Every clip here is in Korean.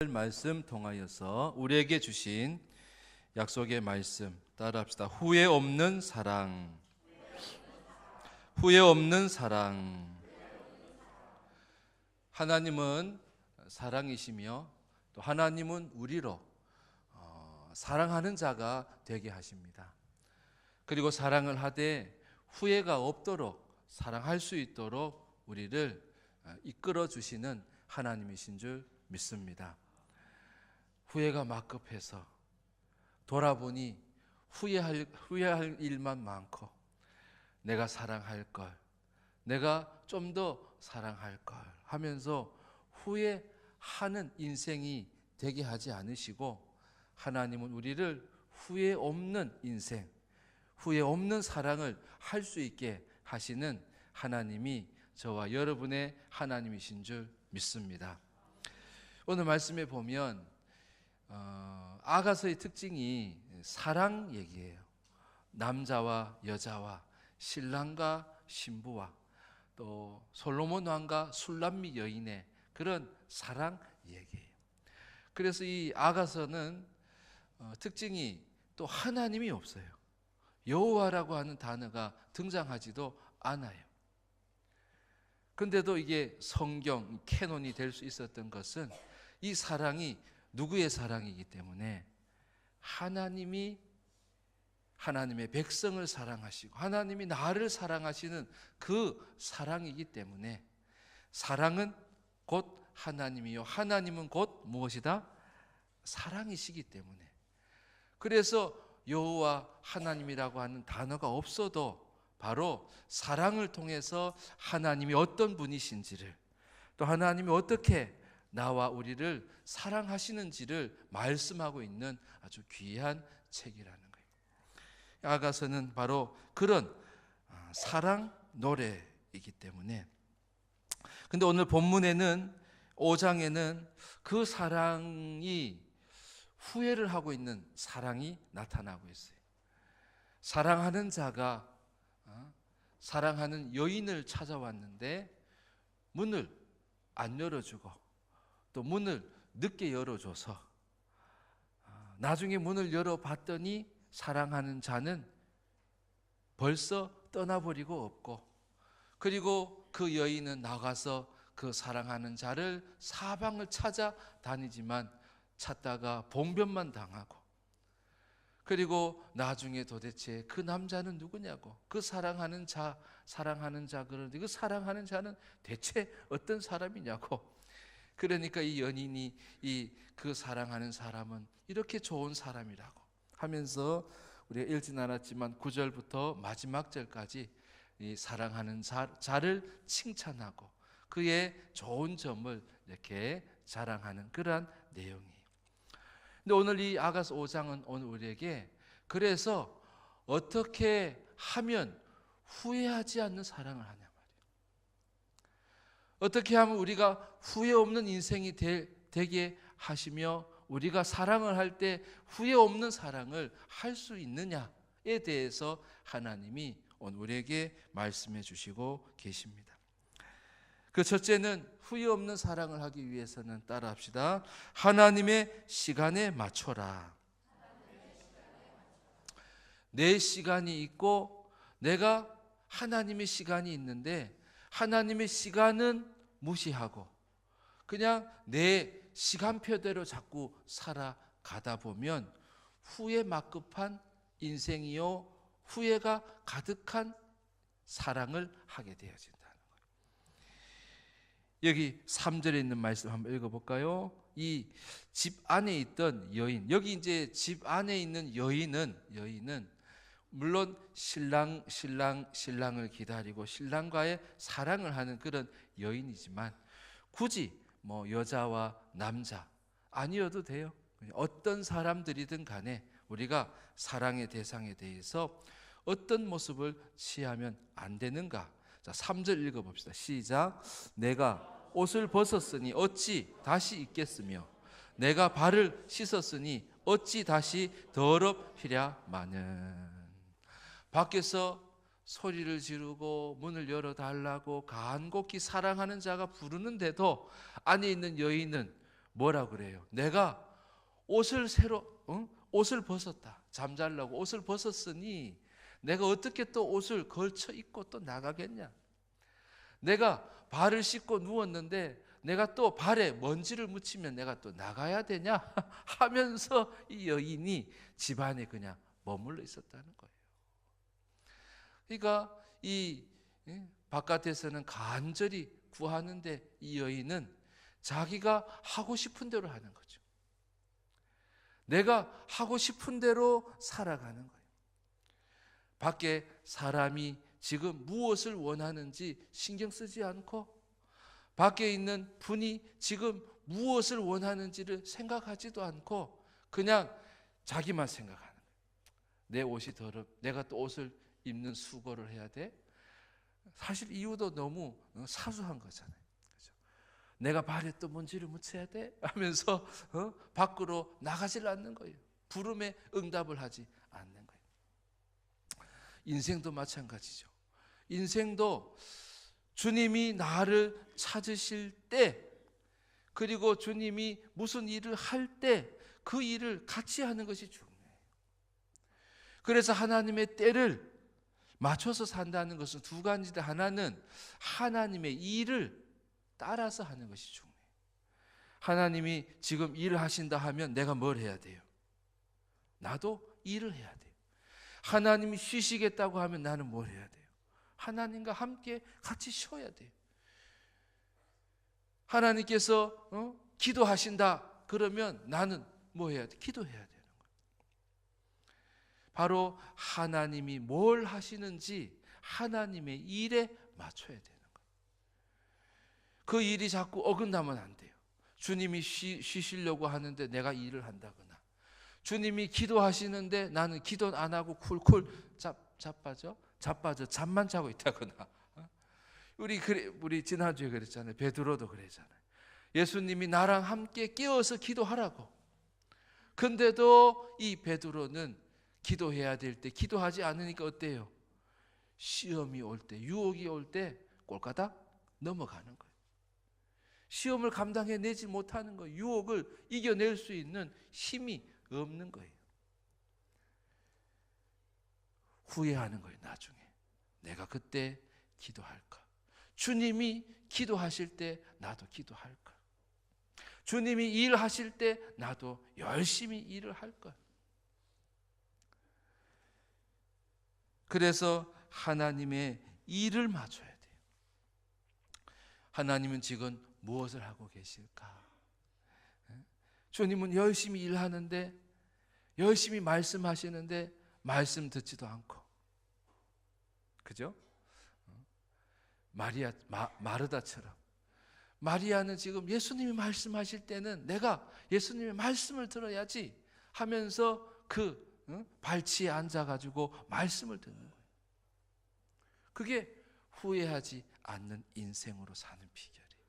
말씀 통하여서 우리에게 주신 약속의 말씀 따라합시다. 후회 없는 사랑. 후회 없는 사랑. 하나님은 사랑이시며 또 하나님은 우리로 사랑하는 자가 되게 하십니다. 그리고 사랑을 하되 후회가 없도록 사랑할 수 있도록 우리를 이끌어 주시는 하나님이신 줄 믿습니다. 후회가 막급해서 돌아보니 후회할 일만 많고 내가 사랑할 걸, 내가 좀 더 사랑할 걸 하면서 후회하는 인생이 되게 하지 않으시고, 하나님은 우리를 후회 없는 인생, 후회 없는 사랑을 할 수 있게 하시는 하나님이 저와 여러분의 하나님이신 줄 믿습니다. 오늘 말씀에 보면 아가서의 특징이 사랑 얘기예요. 남자와 여자와 신랑과 신부와 또 솔로몬 왕과 술람미 여인의 그런 사랑 얘기예요. 그래서 이 아가서는 특징이 또 하나님이 없어요. 여호와라고 하는 단어가 등장하지도 않아요. 근데도 이게 성경 캐논이 될 수 있었던 것은 이 사랑이 누구의 사랑이기 때문에 하나님이 하나님의 백성을 사랑하시고 하나님이 나를 사랑하시는 그 사랑이기 때문에, 사랑은 곧 하나님이요 하나님은 곧 무엇이다? 사랑이시기 때문에. 그래서 여호와 하나님이라고 하는 단어가 없어도 바로 사랑을 통해서 하나님이 어떤 분이신지를, 또 하나님이 어떻게 나와 우리를 사랑하시는지를 말씀하고 있는 아주 귀한 책이라는 거예요. 아가서는 바로 그런 사랑 노래이기 때문에. 근데 오늘 본문에는 5장에는 그 사랑이 후회를 하고 있는 사랑이 나타나고 있어요. 사랑하는 자가 사랑하는 여인을 찾아왔는데 문을 안 열어주고 또 문을 늦게 열어줘서 나중에 문을 열어봤더니 사랑하는 자는 벌써 떠나버리고 없고, 그리고 그 여인은 나가서 그 사랑하는 자를 사방을 찾아다니지만 찾다가 봉변만 당하고, 그리고 나중에 도대체 그 남자는 누구냐고, 그 사랑하는 자 그런데 그 사랑하는 자는 대체 어떤 사람이냐고. 그러니까 이 연인이 그 사랑하는 사람은 이렇게 좋은 사람이라고 하면서 우리가 읽진 않았지만 9절부터 마지막 절까지 이 사랑하는 자를 칭찬하고 그의 좋은 점을 이렇게 자랑하는 그러한 내용이에요. 근데 오늘 이 아가서 5장은 오늘 우리에게 그래서 어떻게 하면 후회하지 않는 사랑을 하냐 말이에요. 어떻게 하면 우리가 후회 없는 인생이 되게 하시며 우리가 사랑을 할 때 후회 없는 사랑을 할 수 있느냐에 대해서 하나님이 오늘 우리에게 말씀해 주시고 계십니다. 그 첫째는 후회 없는 사랑을 하기 위해서는 따라합시다. 하나님의 시간에 맞춰라. 내 시간이 있고 내가 하나님의 시간이 있는데 하나님의 시간은 무시하고 그냥 내 시간표대로 자꾸 살아가다 보면 후회 막급한 인생이요 후회가 가득한 사랑을 하게 되어진다는 거예요. 여기 3절에 있는 말씀 한번 읽어볼까요? 이 집 안에 있던 여인, 여기 이제 집 안에 있는 여인은 물론 신랑을 기다리고 신랑과의 사랑을 하는 그런 여인이지만 굳이 뭐 여자와 남자 아니어도 돼요. 어떤 사람들이든 간에 우리가 사랑의 대상에 대해서 어떤 모습을 취하면 안 되는가? 자, 3절 읽어봅시다. 시작. 내가 옷을 벗었으니 어찌 다시 입겠으며 내가 발을 씻었으니 어찌 다시 더럽히랴마는. 밖에서 소리를 지르고 문을 열어달라고 간곡히 사랑하는 자가 부르는데도 안에 있는 여인은 뭐라 그래요? 내가 옷을 새로 옷을 벗었다. 잠자려고 옷을 벗었으니 내가 어떻게 또 옷을 걸쳐 입고 또 나가겠냐? 내가 발을 씻고 누웠는데 내가 또 발에 먼지를 묻히면 내가 또 나가야 되냐? 하면서 이 여인이 집안에 그냥 머물러 있었다는 거예요. 그러니까 이 바깥에서는 간절히 구하는데 이 여인은 자기가 하고 싶은 대로 하는 거죠. 내가 하고 싶은 대로 살아가는 거예요. 밖에 사람이 지금 무엇을 원하는지 신경 쓰지 않고 밖에 있는 분이 지금 무엇을 원하는지를 생각하지도 않고 그냥 자기만 생각하는 거예요. 내 옷이 내가 또 옷을 입는 수고를 해야 돼? 사실 이유도 너무 사소한 거잖아요. 그렇죠? 내가 발에 또 먼지를 묻혀야 돼? 하면서 밖으로 나가질 않는 거예요. 부름에 응답을 하지 않는 거예요. 인생도 마찬가지죠. 인생도 주님이 나를 찾으실 때, 그리고 주님이 무슨 일을 할 때 그 일을 같이 하는 것이 중요해요. 그래서 하나님의 때를 맞춰서 산다는 것은 두 가지인데, 하나는 하나님의 일을 따라서 하는 것이 중요해요. 하나님이 지금 일을 하신다 하면 내가 뭘 해야 돼요? 나도 일을 해야 돼요. 하나님이 쉬시겠다고 하면 나는 뭘 해야 돼요? 하나님과 함께 같이 쉬어야 돼요. 하나님께서 기도하신다 그러면 나는 뭐 해야 돼? 기도해야 되는 거예요. 바로 하나님이 뭘 하시는지 하나님의 일에 맞춰야 되는 거예요. 그 일이 자꾸 어긋나면 안 돼요. 주님이 쉬시려고 하는데 내가 일을 한다거나, 주님이 기도하시는데 나는 기도 안 하고 쿨쿨 자빠져 잠만 자고 있다거나. 우리 지난주에 그랬잖아요. 베드로도 그랬잖아요. 예수님이 나랑 함께 깨어서 기도하라고. 근데도 이 베드로는 기도해야 될 때 기도하지 않으니까 어때요? 시험이 올 때, 유혹이 올 때 꼴까닥 넘어가는 거예요. 시험을 감당해내지 못하는 거예요. 유혹을 이겨낼 수 있는 힘이 없는 거예요. 후회하는 거예요. 나중에 내가 그때 기도할까? 주님이 기도하실 때 나도 기도할까? 주님이 일하실 때 나도 열심히 일을 할까? 그래서 하나님의 일을 맞춰야 돼요. 하나님은 지금 무엇을 하고 계실까? 주님은 열심히 일하는데, 열심히 말씀하시는데 말씀 듣지도 않고, 그죠? 마르다처럼 마리아는 지금 예수님이 말씀하실 때는 내가 예수님의 말씀을 들어야지 하면서 발치에 앉아가지고 말씀을 듣는 거예요. 그게 후회하지 않는 인생으로 사는 비결이에요.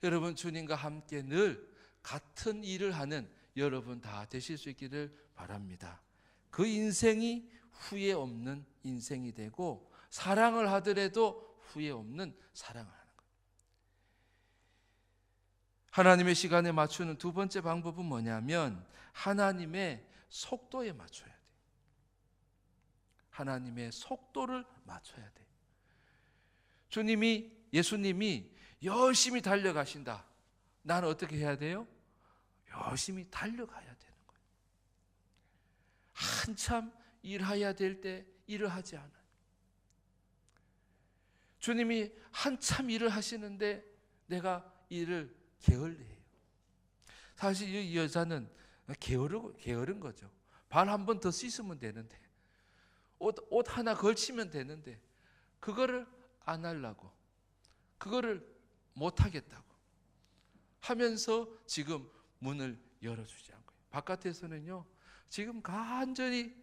여러분, 주님과 함께 늘 같은 일을 하는 여러분 다 되실 수 있기를 바랍니다. 그 인생이 후회 없는 인생이 되고, 사랑을 하더라도 후회 없는 사랑을 하는 거예요. 하나님의 시간에 맞추는 두 번째 방법은 뭐냐면 하나님의 속도에 맞춰야 돼요. 하나님의 속도를 맞춰야 돼요. 예수님이 열심히 달려가신다. 나는 어떻게 해야 돼요? 열심히 달려가야 되는 거예요. 한참 일해야 될 때 일을 하지 않아요. 주님이 한참 일을 하시는데 내가 일을 게을리해요. 사실 이 여자는 게으른 거죠. 발 한 번 더 씻으면 되는데, 옷 하나 걸치면 되는데 그거를 안 하려고, 그거를 못 하겠다고 하면서 지금 문을 열어주지 않고요. 바깥에서는요 지금 간절히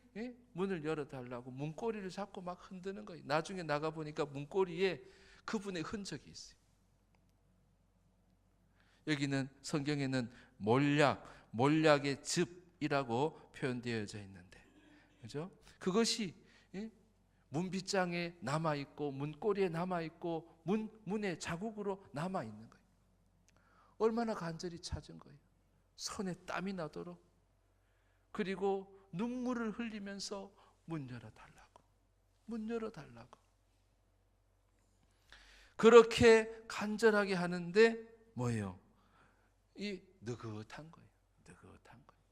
문을 열어달라고 문고리를 잡고 막 흔드는 거예요. 나중에 나가보니까 문고리에 그분의 흔적이 있어요. 여기는 성경에는 몰약의 즙이라고 표현되어져 있는데, 그죠? 그것이 문빗장에 남아있고 문고리에 남아있고 문의 자국으로 남아있는 거예요. 얼마나 간절히 찾은 거예요. 손에 땀이 나도록. 그리고 눈물을 흘리면서 문 열어달라고. 문 열어달라고. 그렇게 간절하게 하는데 뭐예요? 이 느긋한 거예요. 느긋한 거예요.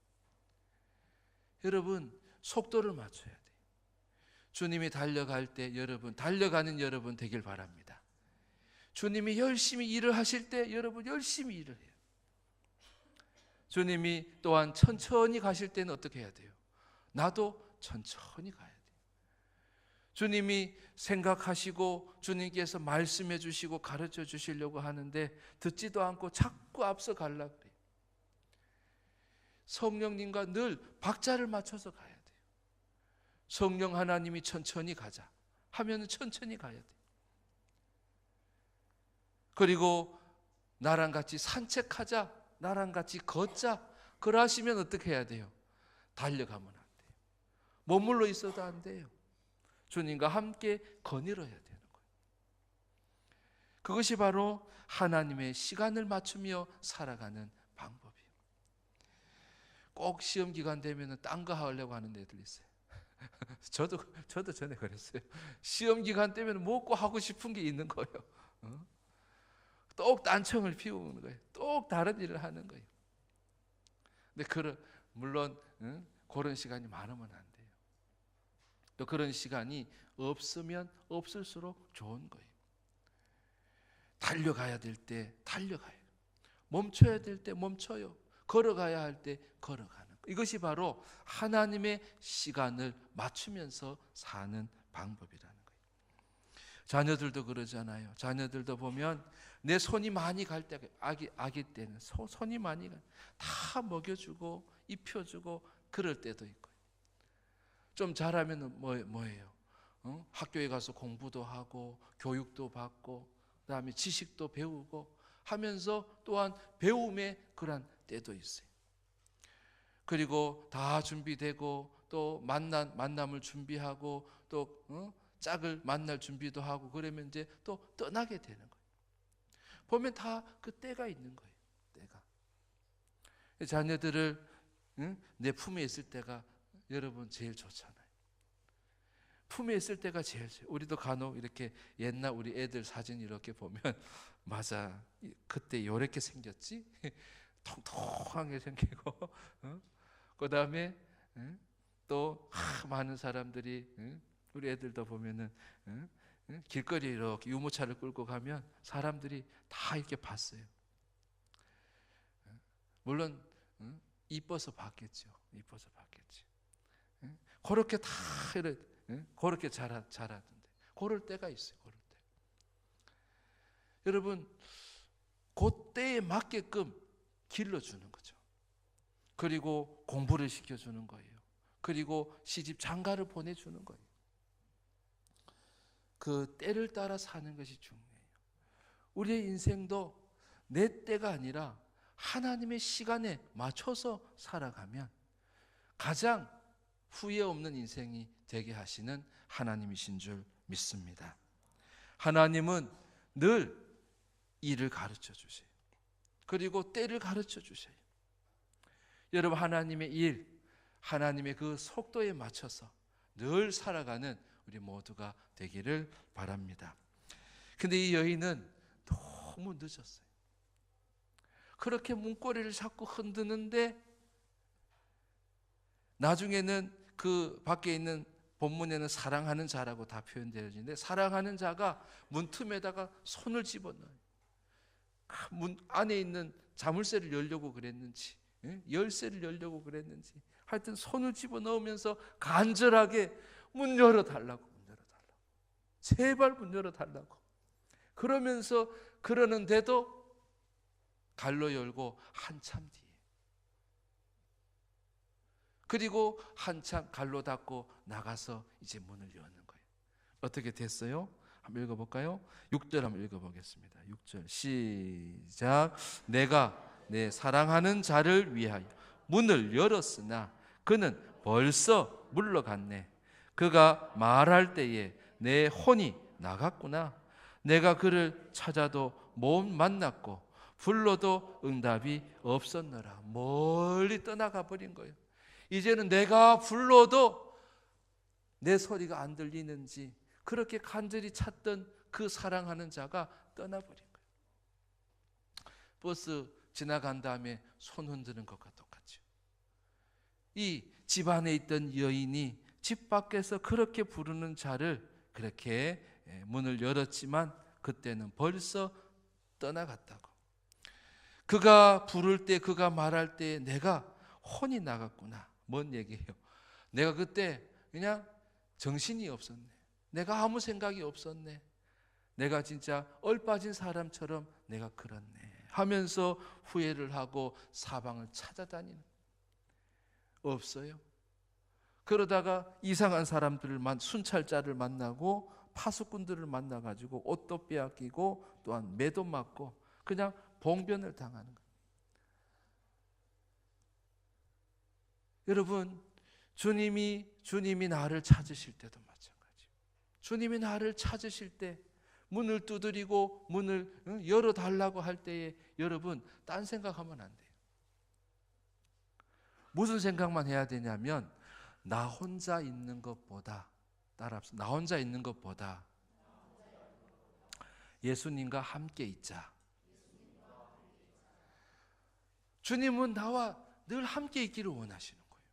여러분, 속도를 맞춰야 돼요. 주님이 달려갈 때 여러분, 달려가는 여러분 되길 바랍니다. 주님이 열심히 일을 하실 때 여러분 열심히 일을 해요. 주님이 또한 천천히 가실 때는 어떻게 해야 돼요? 나도 천천히 가야 돼요. 주님이 생각하시고 주님께서 말씀해 주시고 가르쳐 주시려고 하는데 듣지도 않고 자꾸 앞서 가려고 그래요. 성령님과 늘 박자를 맞춰서 가야 돼요. 성령 하나님이 천천히 가자 하면 천천히 가야 돼요. 그리고 나랑 같이 산책하자, 나랑 같이 걷자, 그러시면 어떻게 해야 돼요? 달려가면 안 돼요. 머물러 있어도 안 돼요. 주님과 함께 거닐어야 되는 거예요. 그것이 바로 하나님의 시간을 맞추며 살아가는 방법이에요. 꼭 시험 기간 되면 딴 거 하려고 하는 애들 있어요. 저도 전에 그랬어요. 시험 기간 때문에 뭐 꼭 하고 싶은 게 있는 거예요. 또 딴청을 피우는 거예요. 또 다른 일을 하는 거예요. 근데 물론 그런 시간이 많으면 안 돼요. 또 그런 시간이 없으면 없을수록 좋은 거예요. 달려가야 될 때 달려가요. 멈춰야 될 때 멈춰요. 걸어가야 할 때 걸어가는 거예요. 이것이 바로 하나님의 시간을 맞추면서 사는 방법이라는 거예요. 자녀들도 그러잖아요. 자녀들도 보면 내 손이 많이 갈 때, 아기 때는 손이 많이 다 먹여주고 입혀주고 그럴 때도 있고, 좀 잘하면 뭐예요? 학교에 가서 공부도 하고 교육도 받고 그다음에 지식도 배우고 하면서 또한 배움의 그런 때도 있어요. 그리고 다 준비되고 또 만남을 준비하고 또 짝을 만날 준비도 하고 그러면 이제 또 떠나게 되는 거예요. 보면 다 그 때가 있는 거예요. 때가. 자녀들을 내 품에 있을 때가 여러분 제일 좋잖아요. 품에 있을 때가 제일 좋아요. 우리도 간혹 이렇게 옛날 우리 애들 사진 이렇게 보면 맞아, 그때 요렇게 생겼지? 통통하게 생기고 그 다음에 또 많은 사람들이 우리 애들도 보면은 길거리에 이렇게 유모차를 끌고 가면 사람들이 다 이렇게 봤어요. 물론 이뻐서 봤겠죠. 이뻐서 봤겠죠. 그렇게 다 그렇게 자라던데 그럴 때가 있어요. 그럴 때. 여러분 그때에 맞게끔 길러주는 거죠. 그리고 공부를 시켜주는 거예요. 그리고 시집 장가를 보내주는 거예요. 그 때를 따라 사는 것이 중요해요. 우리의 인생도 내 때가 아니라 하나님의 시간에 맞춰서 살아가면 가장 후회 없는 인생이 되게 하시는 하나님이신 줄 믿습니다. 하나님은 늘 일을 가르쳐 주세요. 그리고 때를 가르쳐 주세요. 여러분 하나님의 일, 하나님의 그 속도에 맞춰서 늘 살아가는 우리 모두가 되기를 바랍니다. 근데 이 여인은 너무 늦었어요. 그렇게 문고리를 자꾸 흔드는데 나중에는 그 밖에 있는 본문에는 사랑하는 자라고 다 표현되어 있는데 사랑하는 자가 문틈에다가 손을 집어넣어요. 문 안에 있는 자물쇠를 열려고 그랬는지 열쇠를 열려고 그랬는지 하여튼 손을 집어넣으면서 간절하게 문 열어달라고 제발 문 열어달라고 그러면서 그러는데도 갈로 열고 한참 뒤에 그리고 한참 갈로 닫고 나가서 이제 문을 여는 거예요. 어떻게 됐어요? 한번 읽어볼까요? 6절 한번 읽어보겠습니다. 6절 시작. 내가 내 사랑하는 자를 위하여 문을 열었으나 그는 벌써 물러갔네. 그가 말할 때에 내 혼이 나갔구나. 내가 그를 찾아도 못 만났고 불러도 응답이 없었노라. 멀리 떠나가 버린 거예요. 이제는 내가 불러도 내 소리가 안 들리는지 그렇게 간절히 찾던 그 사랑하는 자가 떠나버린 거예요. 버스 지나간 다음에 손 흔드는 것과 똑같죠. 이 집 안에 있던 여인이 집 밖에서 그렇게 부르는 자를 그렇게 문을 열었지만 그때는 벌써 떠나갔다고. 그가 부를 때, 그가 말할 때 내가 혼이 나갔구나. 뭔 얘기예요? 내가 그때 그냥 정신이 없었네. 내가 아무 생각이 없었네. 내가 진짜 얼빠진 사람처럼 내가 그렇네 하면서 후회를 하고 사방을 찾아다니는. 없어요. 그러다가 이상한 사람들을 순찰자를 만나고 파수꾼들을 만나가지고 옷도 빼앗기고 또한 매도 맞고 그냥 봉변을 당하는 거예요. 여러분, 주님이 나를 찾으실 때도 마찬가지예요. 주님이 나를 찾으실 때 문을 두드리고 문을 열어달라고 할 때에 여러분 딴 생각하면 안 돼요. 무슨 생각만 해야 되냐면 나 혼자 있는 것보다, 따라합시다. 나 혼자 있는 것보다 예수님과 함께 있자. 주님은 나와 늘 함께 있기를 원하시는 거예요.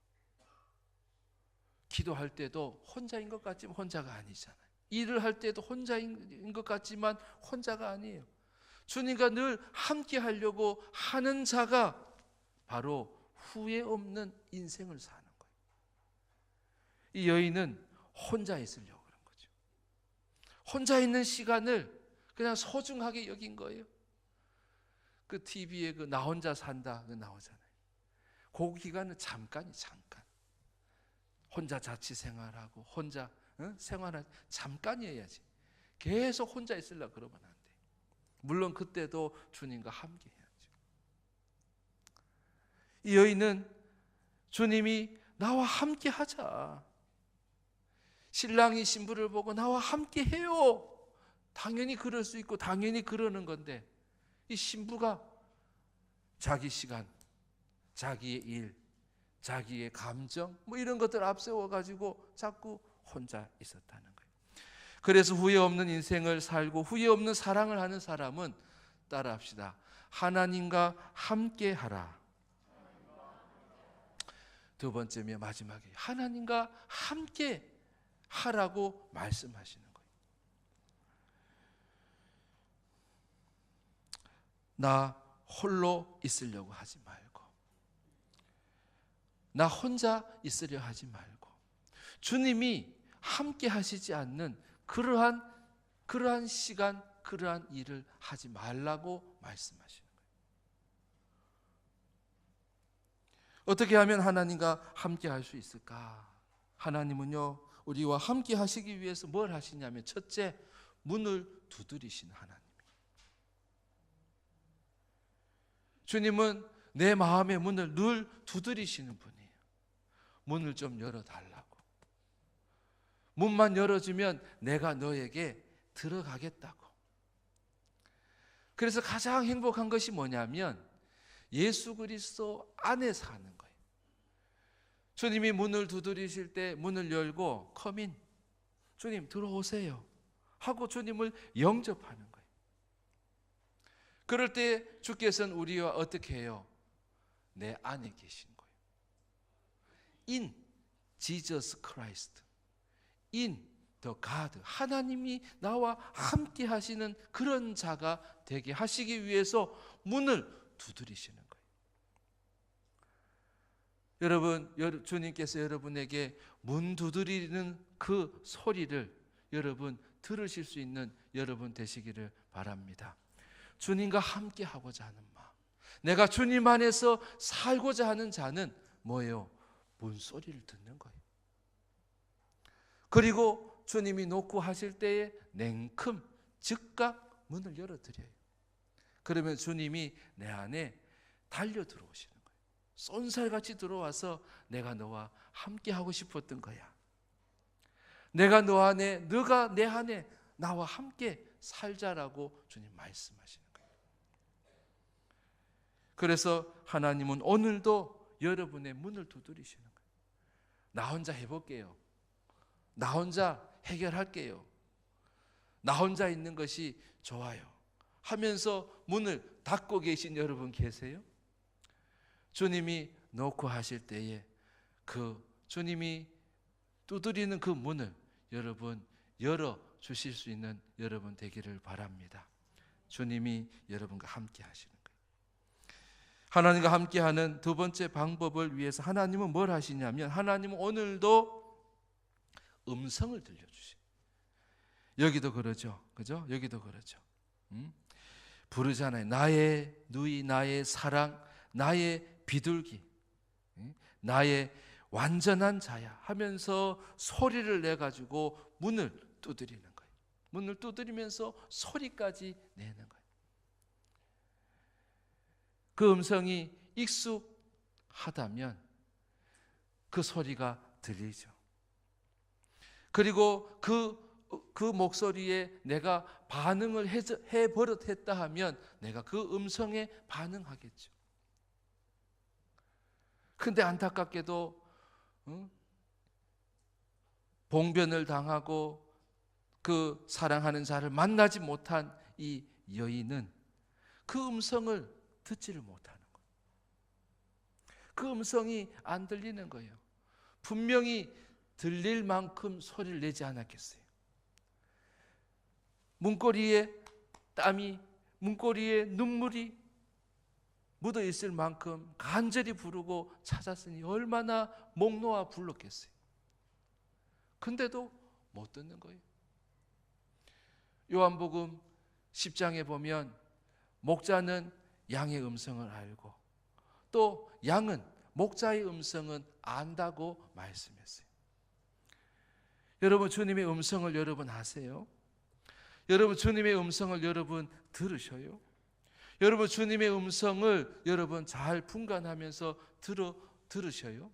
기도할 때도 혼자인 것 같지만 혼자가 아니잖아요. 일을 할 때도 혼자인 것 같지만 혼자가 아니에요. 주님과 늘 함께 하려고 하는 자가 바로 후회 없는 인생을 사는 거예요. 이 여인은 혼자 있으려고 그런 거죠. 혼자 있는 시간을 그냥 소중하게 여긴 거예요. 그 TV에 그 나 혼자 산다 그 나오잖아요. 그 기간은 잠깐. 혼자 자취 생활하고 혼자 생활하지 잠깐이어야지. 계속 혼자 있으려고 그러면 안 돼요. 물론 그때도 주님과 함께 해야죠. 이 여인은 주님이 나와 함께 하자. 신랑이 신부를 보고 나와 함께 해요. 당연히 그럴 수 있고 당연히 그러는 건데 이 신부가 자기 시간, 자기의 일, 자기의 감정 이런 것들 앞세워 가지고 자꾸 혼자 있었다는 거예요. 그래서 후회 없는 인생을 살고 후회 없는 사랑을 하는 사람은 따라합시다. 하나님과 함께 하라. 두 번째며 마지막에 하나님과 함께 하라고 말씀하시는 거예요. 나 홀로 있으려고 하지 말고, 나 혼자 있으려 하지 말고, 주님이 함께 하시지 않는 그러한 시간, 그러한 일을 하지 말라고 말씀하시는 거예요. 어떻게 하면 하나님과 함께 할 수 있을까? 하나님은요, 우리와 함께 하시기 위해서 뭘 하시냐면 첫째, 문을 두드리시는 하나님. 주님은 내 마음의 문을 늘 두드리시는 분이에요. 문을 좀 열어달라고. 문만 열어주면 내가 너에게 들어가겠다고. 그래서 가장 행복한 것이 뭐냐면 예수 그리스도 안에 사는 거예요. 주님이 문을 두드리실 때 문을 열고 커민, 주님 들어오세요 하고 주님을 영접하는 거예요. 그럴 때 주께서는 우리와 어떻게 해요? 내 안에 계신 거예요. In Jesus Christ, in the God, 하나님이 나와 함께 하시는 그런 자가 되게 하시기 위해서 문을 두드리시는 거예요. 여러분, 주님께서 여러분에게 문 두드리는 그 소리를 여러분 들으실 수 있는 여러분 되시기를 바랍니다. 주님과 함께 하고자 하는 마음, 내가 주님 안에서 살고자 하는 자는 뭐예요? 문소리를 듣는 거예요. 그리고 주님이 놓고 하실 때에 냉큼 즉각 문을 열어드려요. 그러면 주님이 내 안에 달려 들어오시는 거예요. 쏜살같이 들어와서 내가 너와 함께 하고 싶었던 거야. 내가 너 안에, 너가 내 안에 나와 함께 살자라고 주님 말씀하시는 거예요. 그래서 하나님은 오늘도 여러분의 문을 두드리시는 거예요. 나 혼자 해볼게요. 나 혼자 해결할게요. 나 혼자 있는 것이 좋아요 하면서 문을 닫고 계신 여러분 계세요? 주님이 놓고 하실 때에 그 주님이 두드리는 그 문을 여러분 열어 주실 수 있는 여러분 되기를 바랍니다. 주님이 여러분과 함께 하시는 거예요. 하나님과 함께하는 두 번째 방법을 위해서 하나님은 뭘 하시냐면, 하나님은 오늘도 음성을 들려주세요. 여기도 그러죠, 그죠? 여기도 그러죠. 부르잖아요. 나의 누이, 나의 사랑, 나의 비둘기, 나의 완전한 자야 하면서 소리를 내가지고 문을 두드리는 거예요. 문을 두드리면서 소리까지 내는 거예요. 그 음성이 익숙하다면 그 소리가 들리죠. 그리고 그 목소리에 내가 반응을 해버릇했다 하면 내가 그 음성에 반응하겠죠. 근데 안타깝게도 봉변을 당하고 그 사랑하는 자를 만나지 못한 이 여인은 그 음성을 듣지를 못하는 거예요. 그 음성이 안 들리는 거예요. 분명히 들릴 만큼 소리를 내지 않았겠어요. 문고리에 땀이, 문고리에 눈물이 묻어 있을 만큼 간절히 부르고 찾았으니 얼마나 목 놓아 불렀겠어요. 근데도 못 듣는 거예요. 요한복음 10장에 보면 목자는 양의 음성을 알고 또 양은 목자의 음성은 안다고 말씀했어요. 여러분, 주님의 음성을 여러분 아세요? 여러분, 주님의 음성을 여러분 들으셔요? 여러분, 주님의 음성을 여러분 잘 분간하면서 들으셔요?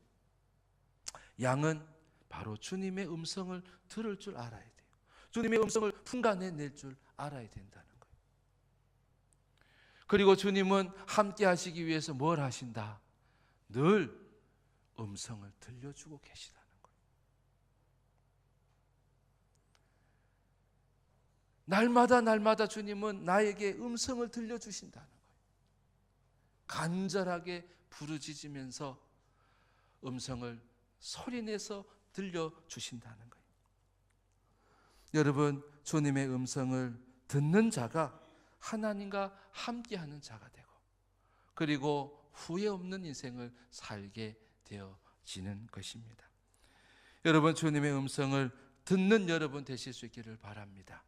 양은 바로 주님의 음성을 들을 줄 알아야 돼요. 주님의 음성을 분간해낼 줄 알아야 된다는 거예요. 그리고 주님은 함께 하시기 위해서 뭘 하신다? 늘 음성을 들려주고 계시다는 거예요. 날마다 주님은 나에게 음성을 들려주신다는 거예요. 간절하게 부르짖으면서 음성을 소리내서 들려주신다는 거예요. 여러분, 주님의 음성을 듣는 자가 하나님과 함께하는 자가 되고 그리고 후회 없는 인생을 살게 되어지는 것입니다. 여러분, 주님의 음성을 듣는 여러분 되실 수 있기를 바랍니다.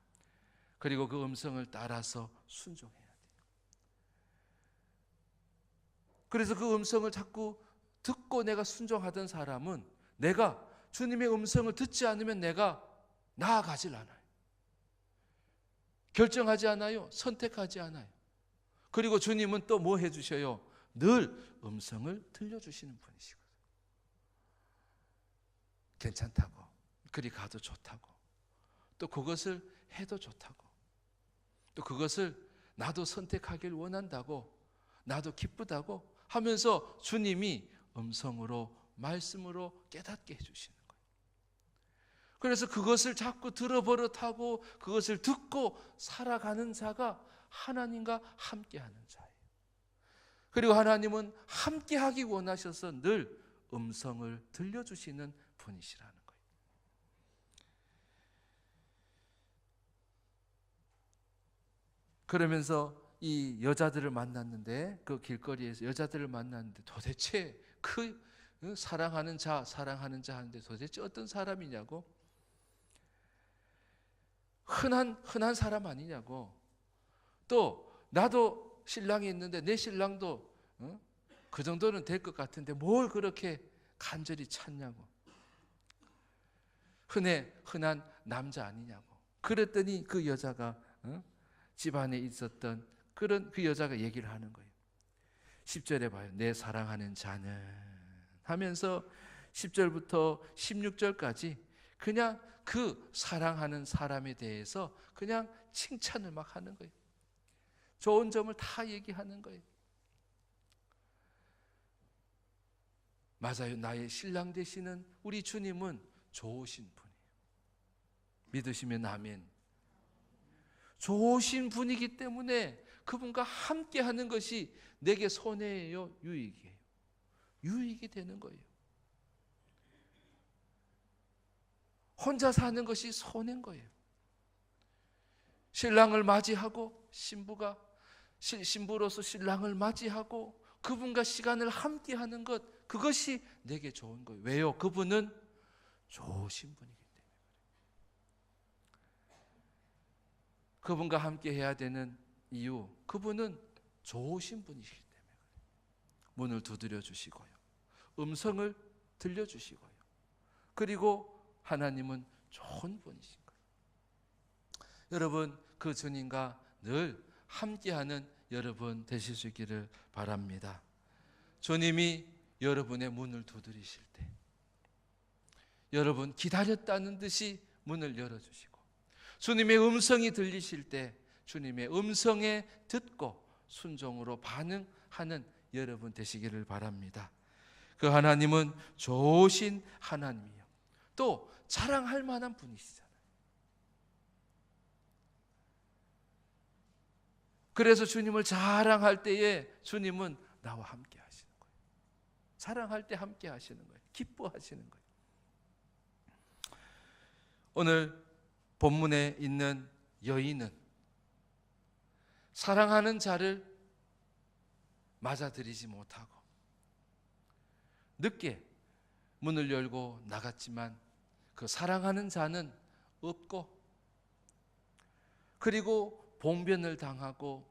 그리고 그 음성을 따라서 순종해야 돼요. 그래서 그 음성을 자꾸 듣고 내가 순종하던 사람은 내가 주님의 음성을 듣지 않으면 내가 나아가질 않아요. 결정하지 않아요. 선택하지 않아요. 그리고 주님은 또 뭐 해주셔요? 늘 음성을 들려주시는 분이시거든요. 괜찮다고, 그리 가도 좋다고, 또 그것을 해도 좋다고, 또 그것을 나도 선택하길 원한다고, 나도 기쁘다고 하면서 주님이 음성으로, 말씀으로 깨닫게 해주시는 거예요. 그래서 그것을 자꾸 들어버릇하고 그것을 듣고 살아가는 자가 하나님과 함께하는 자예요. 그리고 하나님은 함께하기 원하셔서 늘 음성을 들려주시는 분이시라는 거예요. 그러면서 이 여자들을 만났는데, 그 길거리에서 여자들을 만났는데 도대체 그 사랑하는 자 하는데 도대체 어떤 사람이냐고, 흔한 사람 아니냐고, 또 나도 신랑이 있는데 내 신랑도 그 정도는 될 것 같은데 뭘 그렇게 간절히 찾냐고, 흔한 남자 아니냐고. 그랬더니 그 여자가 집안에 있었던 그런 그 여자가 얘기를 하는 거예요. 10절에 봐요. 내 사랑하는 자는 하면서 10절부터 16절까지 그냥 그 사랑하는 사람에 대해서 그냥 칭찬을 막 하는 거예요. 좋은 점을 다 얘기하는 거예요. 맞아요. 나의 신랑 되시는 우리 주님은 좋으신 분이에요. 믿으시면 아멘. 좋으신 분이기 때문에 그분과 함께 하는 것이 내게 손해예요, 유익이에요? 유익이 되는 거예요. 혼자 사는 것이 손해인 거예요. 신랑을 맞이하고 신부로서 신랑을 맞이하고 그분과 시간을 함께 하는 것, 그것이 내게 좋은 거예요. 왜요? 그분은 좋으신 분이기 때문에. 그분과 함께 해야 되는 이유, 그분은 좋으신 분이시기 때문에 문을 두드려 주시고요, 음성을 들려주시고요, 그리고 하나님은 좋은 분이신 거예요. 여러분, 그 주님과 늘 함께하는 여러분 되실 수 있기를 바랍니다. 주님이 여러분의 문을 두드리실 때 여러분 기다렸다는 듯이 문을 열어주시고, 주님의 음성이 들리실 때 주님의 음성에 듣고 순종으로 반응하는 여러분 되시기를 바랍니다. 그 하나님은 좋으신 하나님이요, 또 자랑할 만한 분이시잖아요. 그래서 주님을 자랑할 때에 주님은 나와 함께 하시는 거예요. 자랑할 때 함께 하시는 거예요. 기뻐하시는 거예요. 오늘 본문에 있는 여인은 사랑하는 자를 맞아들이지 못하고 늦게 문을 열고 나갔지만 그 사랑하는 자는 없고, 그리고 봉변을 당하고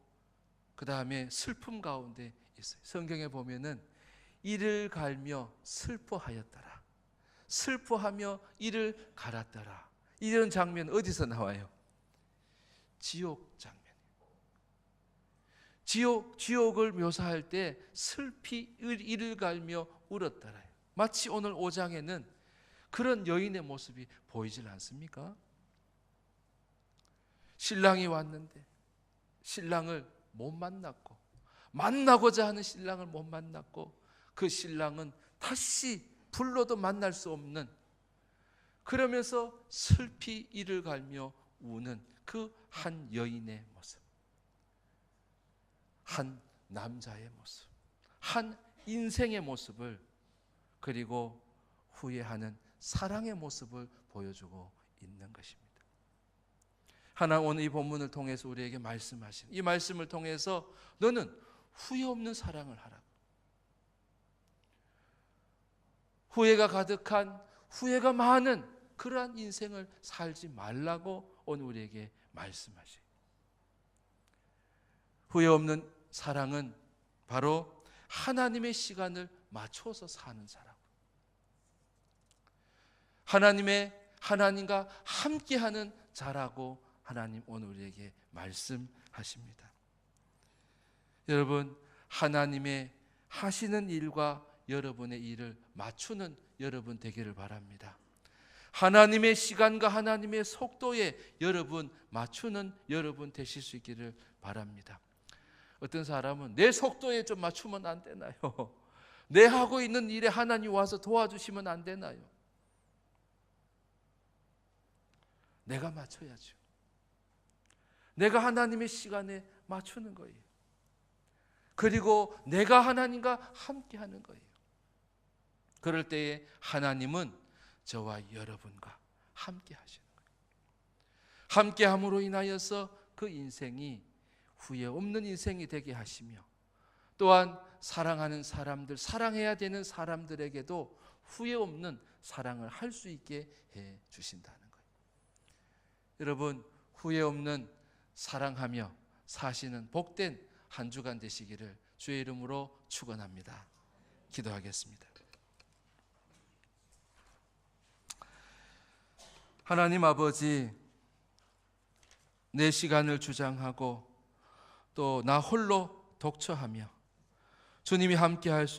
그 다음에 슬픔 가운데 있어요. 성경에 보면은 이를 갈며 슬퍼하였더라, 슬퍼하며 이를 갈았더라, 이런 장면 어디서 나와요? 지옥 장면. 지옥을 묘사할 때 슬피 이를 갈며 울었더라. 마치 오늘 5장에는 그런 여인의 모습이 보이질 않습니까? 신랑이 왔는데 신랑을 못 만났고, 만나고자 하는 신랑을 못 만났고, 그 신랑은 다시 불러도 만날 수 없는, 그러면서 슬피 이를 갈며 우는 그 한 여인의 모습, 한 남자의 모습, 한 인생의 모습을, 그리고 후회하는 사랑의 모습을 보여주고 있는 것입니다. 하나님 오늘 이 본문을 통해서 우리에게 말씀하시는, 이 말씀을 통해서 너는 후회 없는 사랑을 하라, 후회가 가득한, 후회가 많은 그러한 인생을 살지 말라고 오늘 우리에게 말씀하시고, 후회 없는 사랑은 바로 하나님의 시간을 맞춰서 사는 사람, 하나님과 함께하는 자라고 하나님 오늘 우리에게 말씀하십니다. 여러분, 하나님의 하시는 일과 여러분의 일을 맞추는 여러분 되기를 바랍니다. 하나님의 시간과 하나님의 속도에 여러분 맞추는 여러분 되실 수 있기를 바랍니다. 어떤 사람은 내 속도에 좀 맞추면 안 되나요? 내 하고 있는 일에 하나님 와서 도와주시면 안 되나요? 내가 맞춰야죠. 내가 하나님의 시간에 맞추는 거예요. 그리고 내가 하나님과 함께 하는 거예요. 그럴 때에 하나님은 저와 여러분과 함께 하시는 거예요. 함께 함으로 인하여서 그 인생이 후회 없는 인생이 되게 하시며, 또한 사랑하는 사람들, 사랑해야 되는 사람들에게도 후회 없는 사랑을 할 수 있게 해 주신다는 거예요. 여러분, 후회 없는 사랑하며 사시는 복된 한 주간 되시기를 주의 이름으로 축원합니다. 기도하겠습니다. 하나님 아버지, 내 시간을 주장하고 또 나 홀로 독처하며 주님이 함께 할 수